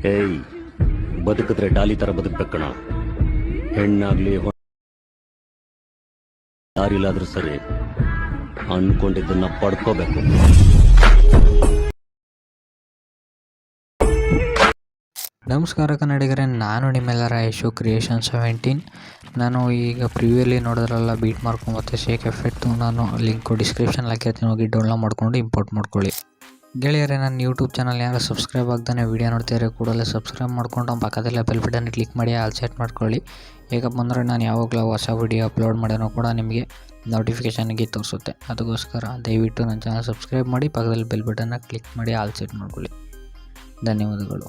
ಏಯ್, ಬದುಕಿದ್ರೆ ಡಾಲಿ ತರ ಬದುಕ್ಬೇಕಣ. ಹೆಣ್ಣಾಗ್ಲಿ ಯಾರಿಲ್ಲಾದ್ರೂ ಸರಿ ಅನ್ಕೊಂಡಿದ್ದನ್ನ ಪಡ್ಕೋಬೇಕು. ನಮಸ್ಕಾರ ಕನ್ನಡಿಗರೇ, ನಾನು ನಿಮ್ಮೆಲ್ಲರ ಯಶು ಕ್ರಿಯೇಷನ್ 17. ನಾನು ಈಗ ಪ್ರಿವ್ಯೂಲಿ ನೋಡಿದ್ರಲ್ಲ ಬೀಟ್ ಮಾರ್ಕ್ ಮತ್ತು ಶೇಕ್ ಎಫೆಕ್ಟು, ನಾನು ಲಿಂಕು ಡಿಸ್ಕ್ರಿಪ್ಷನಲ್ಲಿ ಹಾಕಿರ್ತೀನಿ, ಹೋಗಿ ಡೌನ್ಲೋಡ್ ಮಾಡ್ಕೊಂಡು ಇಂಪೋರ್ಟ್ ಮಾಡ್ಕೊಳ್ಳಿ. ಗೆಳೆಯರೇ, ನನ್ನ ಯೂಟ್ಯೂಬ್ ಚಾನಲ್ ಯಾರು ಸಬ್ಸ್ಕ್ರೈಬ್ ಆಗ್ತಾನೆ ವೀಡಿಯೋ ನೋಡ್ತಿದ್ದಾರೆ ಕೂಡಲೇ ಸಬ್ಸ್ಕ್ರೈಬ್ ಮಾಡ್ಕೊಂಡು ಪಕ್ಕದಲ್ಲೇ ಬೆಲ್ ಬಟನ್ ಕ್ಲಿಕ್ ಮಾಡಿ ಆಲ್ ಸೆಟ್ ಮಾಡ್ಕೊಳ್ಳಿ. ಹೇಗಪ್ಪ ಅಂದರೆ ನಾನು ಯಾವಾಗಲೂ ಹೊಸ ವೀಡಿಯೋ ಅಪ್ಲೋಡ್ ಮಾಡೋಣ ಕೂಡ ನಿಮಗೆ ನೋಟಿಫಿಕೇಷನ್ಗೆ ತೋರಿಸುತ್ತೆ. ಅದಕ್ಕೋಸ್ಕರ ದಯವಿಟ್ಟು ನನ್ನ ಚಾನಲ್ ಸಬ್ಸ್ಕ್ರೈಬ್ ಮಾಡಿ, ಪಕ್ಕದಲ್ಲಿ ಬೆಲ್ ಬಟನ್ನ ಕ್ಲಿಕ್ ಮಾಡಿ ಆಲ್ ಸೆಟ್ ಮಾಡ್ಕೊಳ್ಳಿ. ಧನ್ಯವಾದಗಳು.